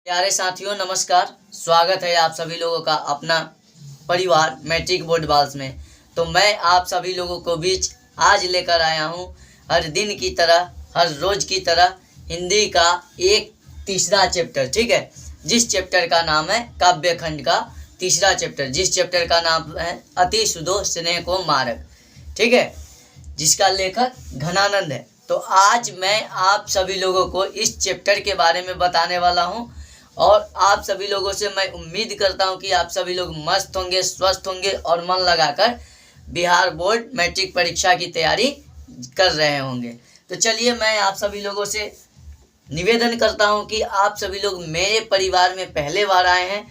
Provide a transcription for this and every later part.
प्यारे साथियों नमस्कार। स्वागत है आप सभी लोगों का अपना परिवार मैट्रिक बोर्ड बाल्स में। तो मैं आप सभी लोगों को बीच आज लेकर आया हूं हर दिन की तरह हर रोज की तरह हिंदी का एक तीसरा चैप्टर, ठीक है, जिस चैप्टर का नाम है काव्य खंड का तीसरा चैप्टर, जिस चैप्टर का नाम है अति सुधो स्नेह को मारक, ठीक है, जिसका लेखक घनानंद है। तो आज मैं आप सभी लोगों को इस चैप्टर के बारे में बताने वाला हूं और आप सभी लोगों से मैं उम्मीद करता हूं कि आप सभी लोग मस्त होंगे, स्वस्थ होंगे और मन लगाकर बिहार बोर्ड मैट्रिक परीक्षा की तैयारी कर रहे होंगे। तो चलिए मैं आप सभी लोगों से निवेदन करता हूं कि आप सभी लोग मेरे परिवार में पहले बार आए हैं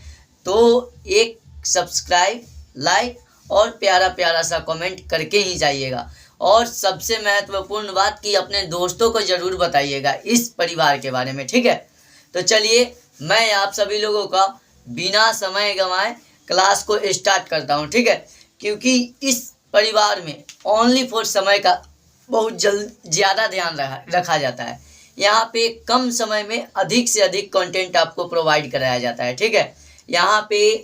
तो एक सब्सक्राइब, लाइक और प्यारा प्यारा सा कमेंट करके ही जाइएगा। और सबसे महत्वपूर्ण बात कि अपने दोस्तों को ज़रूर बताइएगा इस परिवार के बारे में, ठीक है। तो चलिए मैं आप सभी लोगों का बिना समय गंवाए क्लास को स्टार्ट करता हूं, ठीक है, क्योंकि इस परिवार में ओनली फॉर समय का बहुत ज़्यादा ध्यान रखा जाता है। यहाँ पे कम समय में अधिक से अधिक कंटेंट आपको प्रोवाइड कराया जाता है, ठीक है। यहाँ पे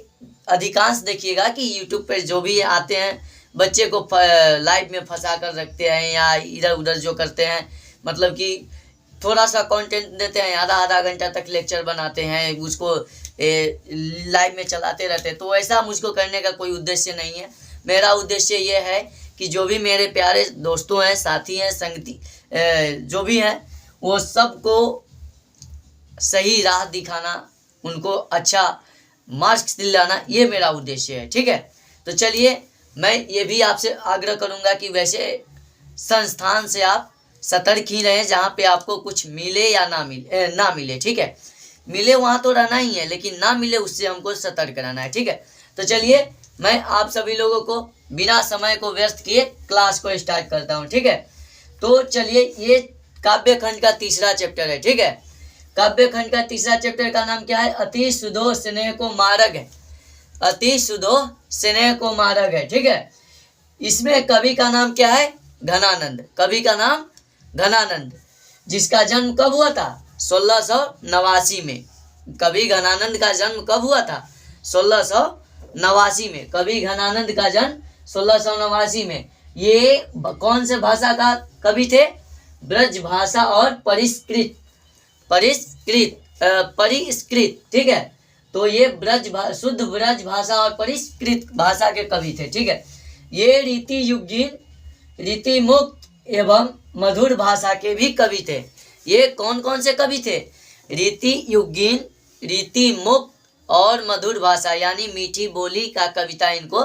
अधिकांश देखिएगा कि यूट्यूब पर जो भी आते हैं बच्चे को लाइव में फंसा कर रखते हैं या इधर उधर जो करते हैं, मतलब कि थोड़ा सा कंटेंट देते हैं, आधा घंटा तक लेक्चर बनाते हैं, उसको लाइव में चलाते रहते हैं। तो ऐसा मुझको करने का कोई उद्देश्य नहीं है। मेरा उद्देश्य ये है कि जो भी मेरे प्यारे दोस्तों हैं, साथी हैं, संगति जो भी हैं, वो सबको सही राह दिखाना, उनको अच्छा मार्क्स दिलाना, ये मेरा उद्देश्य है, ठीक है। तो चलिए मैं ये भी आपसे आग्रह करूँगा कि वैसे संस्थान से आप सतर्क ही रहें जहाँ पे आपको कुछ मिले या ना मिले, ठीक है। मिले वहाँ तो रहना ही है, लेकिन ना मिले उससे हमको सतर्क रहना है, ठीक है। तो चलिए मैं आप सभी लोगों को बिना समय को व्यस्त किए क्लास को स्टार्ट करता हूँ, ठीक है। तो चलिए ये काव्य खंड का तीसरा चैप्टर है, ठीक है। काव्य खंड का तीसरा चैप्टर का नाम क्या है? अति सुधो स्नेह को मारक है। अति सुधो स्नेह को मारक है, ठीक है। इसमें कवि का नाम क्या है? घनानंद। कवि का नाम घनानंद, जिसका जन्म कब हुआ था? 1689 में। कवि घनानंद का जन्म कब हुआ था? 1689 में। कवि घनानंद का जन्म 1689 में। ये कौन से भाषा का कवि थे? ब्रज भाषा और परिष्कृत, ठीक है। तो ये शुद्ध ब्रज भाषा और परिष्कृत भाषा के कवि थे, ठीक है। ये रीति युगीन, रीति मुक्त एवं मधुर भाषा के भी कवि थे। ये कौन कौन से कवि थे? रीति युगीन, रीति मुक्त और मधुर भाषा यानी मीठी बोली का कविता इनको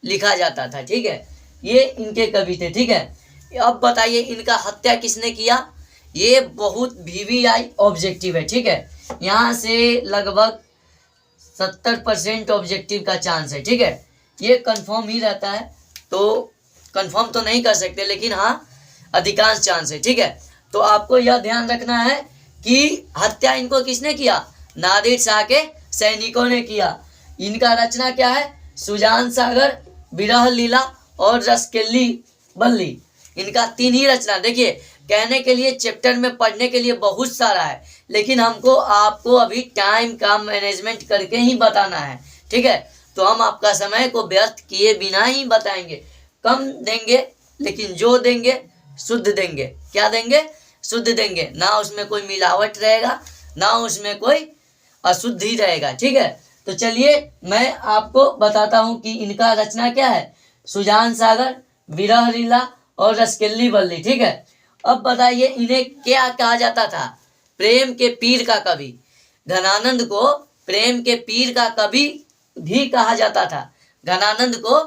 लिखा जाता था, ठीक है। ये इनके कवि थे, ठीक है। अब बताइए इनका हत्या किसने किया? ये बहुत VVI ऑब्जेक्टिव है, ठीक है। यहाँ से लगभग 70% ऑब्जेक्टिव का चांस है, ठीक है। ये कंफर्म ही रहता है, तो कंफर्म तो नहीं कर सकते, लेकिन हाँ अधिकांश चांस है, ठीक है। तो आपको यह ध्यान रखना है कि हत्या इनको किसने किया? नादिर शाह के सैनिकों ने किया। इनका रचना क्या है? सुजान सागर, विरह लीला और रसकेली बल्ली। इनका 3 ही रचना। देखिए कहने के लिए चैप्टर में पढ़ने के लिए बहुत सारा है, लेकिन हमको आपको अभी टाइम का मैनेजमेंट करके ही बताना है, ठीक है। तो हम आपका समय को व्यर्थ किए बिना ही बताएंगे। कम देंगे लेकिन जो देंगे शुद्ध देंगे। क्या देंगे? शुद्ध देंगे। ना उसमें कोई मिलावट रहेगा, ना उसमें कोई अशुद्ध ही रहेगा, ठीक है। तो चलिए मैं आपको बताता हूँ कि इनका रचना क्या है। सुजान सागर, विरह लीला और रसकेली बल्ली, ठीक है। अब बताइए इन्हें क्या कहा जाता था? प्रेम के पीर का कवि। घनानंद को प्रेम के पीर का कवि भी कहा जाता था। घनानंद को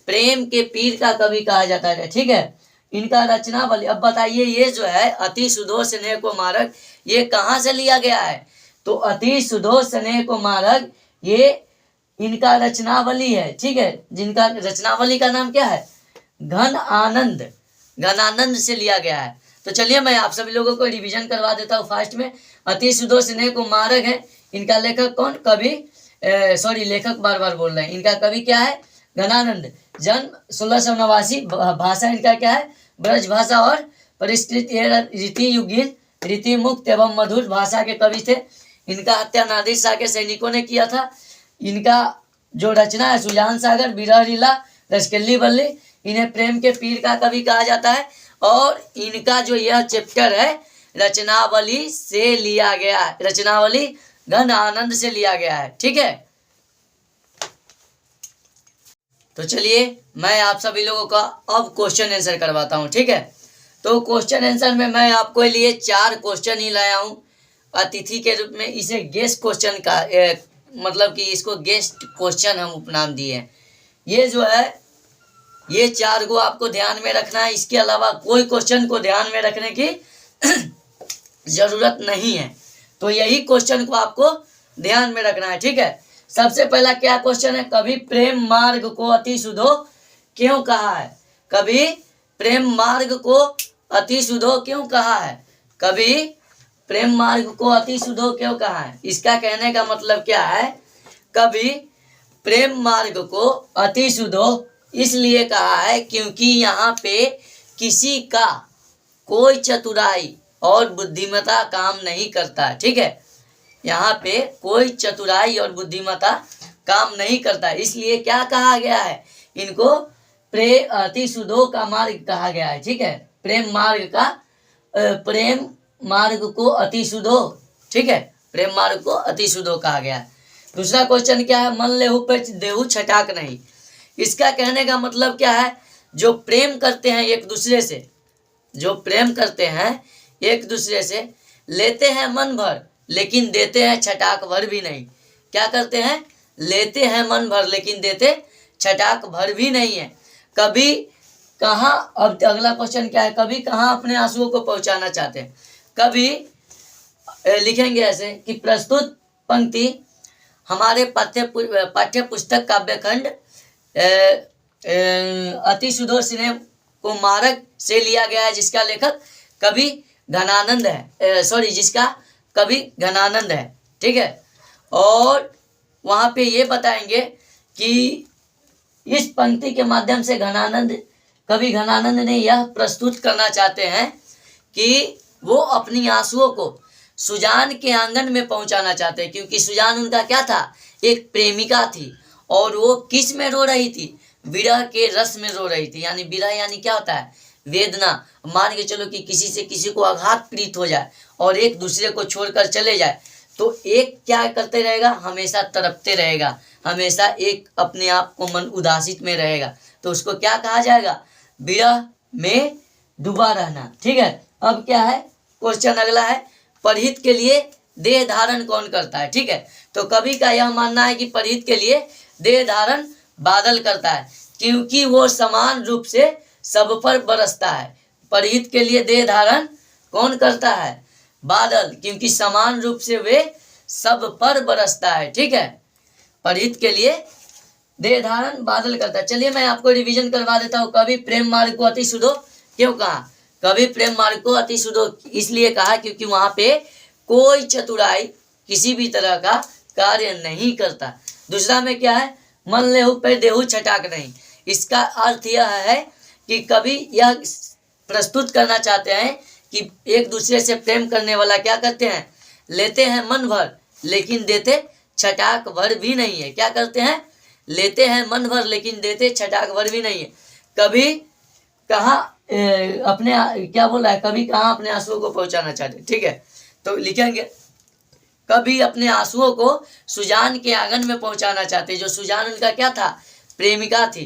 प्रेम के पीर का कवि कहा जाता है, ठीक है। इनका रचनावली, अब बताइए ये जो है अति सुधो स्नेह को मारक, ये कहाँ से लिया गया है? तो अति सुधो स्नेह को मारक ये इनका रचनावली है, ठीक है। जिनका रचनावली का नाम क्या है? घन आनंद, घनानंद से लिया गया है। तो चलिए मैं आप सभी लोगों को रिवीजन करवा देता हूँ फास्ट में। अति सुधो स्नेह को मारक है। इनका लेखक कौन? कवि लेखक बार बार बोल रहे हैं। इनका कवि क्या है? घनानंद। जन्म 1689। भाषा इनका क्या है? ब्रज भाषा और परिष्कृत रीति युगीन, रीति मुक्त एवं मधुर भाषा के कवि थे। इनका हत्या नादिर शाह के सैनिकों ने किया था। इनका जो रचना है सुजान सागर, बिरह लीला, रसकल्ली बल्ली, इन्हें प्रेम के पीर का कवि कहा जाता है। और इनका जो यह चैप्टर है रचनावली से लिया गया है, रचनावली घन आनंद से लिया गया है। ठीक है, तो चलिए मैं आप सभी लोगों का अब क्वेश्चन आंसर करवाता हूँ। ठीक है, तो क्वेश्चन आंसर में मैं आपको लिए 4 क्वेश्चन ही लाया हूँ अतिथि के रूप में। इसे गेस्ट क्वेश्चन का मतलब कि इसको गेस्ट क्वेश्चन हम उपनाम दिए हैं। ये जो है ये 4 को आपको ध्यान में रखना है। इसके अलावा कोई क्वेश्चन को ध्यान में रखने की जरूरत नहीं है, तो यही क्वेश्चन को आपको ध्यान में रखना है। ठीक है, सबसे पहला क्या क्वेश्चन है, कभी प्रेम मार्ग को अति सुधो क्यों कहा है? कभी प्रेम मार्ग को अति सुधो क्यों कहा है? कभी प्रेम मार्ग को अति सुधो क्यों कहा है? इसका कहने का मतलब क्या है, कभी प्रेम मार्ग को अति सुधो इसलिए कहा है क्योंकि यहाँ पे किसी का कोई चतुराई और बुद्धिमता काम नहीं करता। ठीक है, यहाँ पे कोई चतुराई और बुद्धिमता काम नहीं करता, इसलिए क्या कहा गया है, इनको अति सुधो का मार्ग कहा गया है। ठीक है, प्रेम मार्ग का प्रेम मार्ग को अति सुधो। ठीक है, प्रेम मार्ग को अति सुधो कहा गया है। दूसरा क्वेश्चन क्या है, मन लेहु पर देहु छटाक नहीं। इसका कहने का मतलब क्या है, जो प्रेम करते हैं एक दूसरे से, जो प्रेम करते हैं एक दूसरे से, लेते हैं मन भर लेकिन देते हैं छटाक भर भी नहीं। क्या करते हैं, लेते हैं मन भर लेकिन देते छटाक भर भी नहीं है। कभी कहाँ, अब अगला क्वेश्चन क्या है, कभी कहाँ अपने आंसुओं को पहुंचाना चाहते हैं। कभी लिखेंगे ऐसे कि प्रस्तुत पंक्ति हमारे पाठ्य पुस्तक काव्यखंड अति सुधो स्नेह को मार्ग से लिया गया है, जिसका लेखक कवि घनानंद है, जिसका कवि घनानंद है। ठीक है, और वहाँ पे ये बताएंगे कि इस पंक्ति के माध्यम से कवि घनानंद ने यह प्रस्तुत करना चाहते हैं कि वो अपनी आंसुओं को सुजान के आंगन में पहुंचाना चाहते हैं, क्योंकि सुजान उनका क्या था, एक प्रेमिका थी, और वो किस में रो रही थी, विरह के रस में रो रही थी। यानी विरह यानी क्या होता है, वेदना। मान के चलो कि किसी से किसी को आघात पीड़ित हो जाए और एक दूसरे को छोड़कर चले जाए, तो एक क्या करते रहेगा, हमेशा तड़पते रहेगा, हमेशा एक अपने आप को मन उदासित में रहेगा, तो उसको क्या कहा जाएगा, विरह में डूबा रहना। ठीक है, अब क्या है क्वेश्चन अगला है, परहित के लिए देह धारण कौन करता है। ठीक है, तो कवि का यह मानना है कि परहित के लिए देह धारण बादल करता है, क्योंकि वो समान रूप से सब पर बरसता है। परहित के लिए देह धारण कौन करता है, बादल, क्योंकि समान रूप से वे सब पर बरसता है। ठीक है, परहित के लिए देह धारण बादल करता है। चलिए मैं आपको रिवीजन करवा देता हूँ। कभी प्रेम मार्ग को अति सुधो क्यों कहा, कभी प्रेम मार्ग को अति सुधो इसलिए कहा क्योंकि वहां पे कोई चतुराई किसी भी तरह का कार्य नहीं करता। दूसरा में क्या है, मन लेहु पर देहु छटाक नहीं। इसका अर्थ यह है कि कभी यह प्रस्तुत करना चाहते हैं कि एक दूसरे से प्रेम करने वाला क्या करते हैं, लेते हैं मन भर लेकिन देते छटाक भर भी नहीं है। क्या करते हैं, लेते हैं मन भर लेकिन देते छटाक भर भी नहीं है। कभी कहाँ अपने क्या बोला है, कभी कहाँ अपने आंसुओं को पहुंचाना चाहते। ठीक है, तो लिखेंगे कभी अपने आंसुओं को सुजान के आंगन में पहुंचाना चाहते, जो सुजान उनका क्या था, प्रेमिका थी।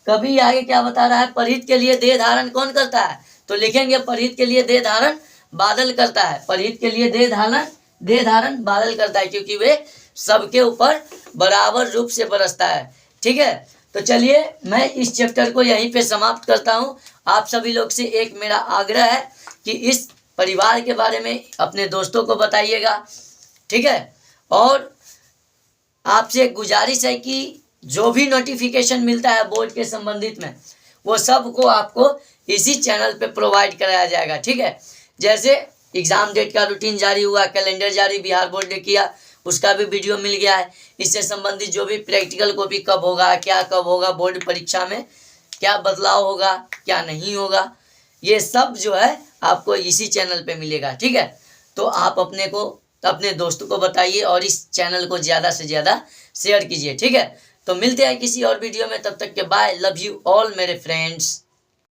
कभी आगे क्या बता रहा है, परहित के लिए देह धारण कौन करता है, तो लिखेंगे परहित के लिए देह धारण बादल करता है। परहित के लिए देह धारण बादल करता है, क्योंकि वे सबके ऊपर बराबर रूप से बरसता है। ठीक है, तो चलिए मैं इस चैप्टर को यहीं पे समाप्त करता हूँ। आप सभी लोग से एक मेरा आग्रह है कि इस परिवार के बारे में अपने दोस्तों को बताइएगा। ठीक है, और आपसे एक गुजारिश है कि जो भी नोटिफिकेशन मिलता है बोर्ड के संबंधित में, वो सब को आपको इसी चैनल पे प्रोवाइड कराया जाएगा। ठीक है, जैसे एग्ज़ाम डेट का रूटीन जारी हुआ, कैलेंडर जारी बिहार बोर्ड ने किया, उसका भी वीडियो मिल गया है। इससे संबंधित जो भी प्रैक्टिकल कॉपी कब होगा, क्या कब होगा, बोर्ड परीक्षा में क्या बदलाव होगा, क्या नहीं होगा, ये सब जो है आपको इसी चैनल पे मिलेगा। ठीक है, तो आप अपने को तो अपने दोस्तों को बताइए और इस चैनल को ज़्यादा से ज़्यादा शेयर कीजिए। ठीक है, तो मिलते हैं किसी और वीडियो में, तब तक के बाय, लव यू ऑल मेरे फ्रेंड्स।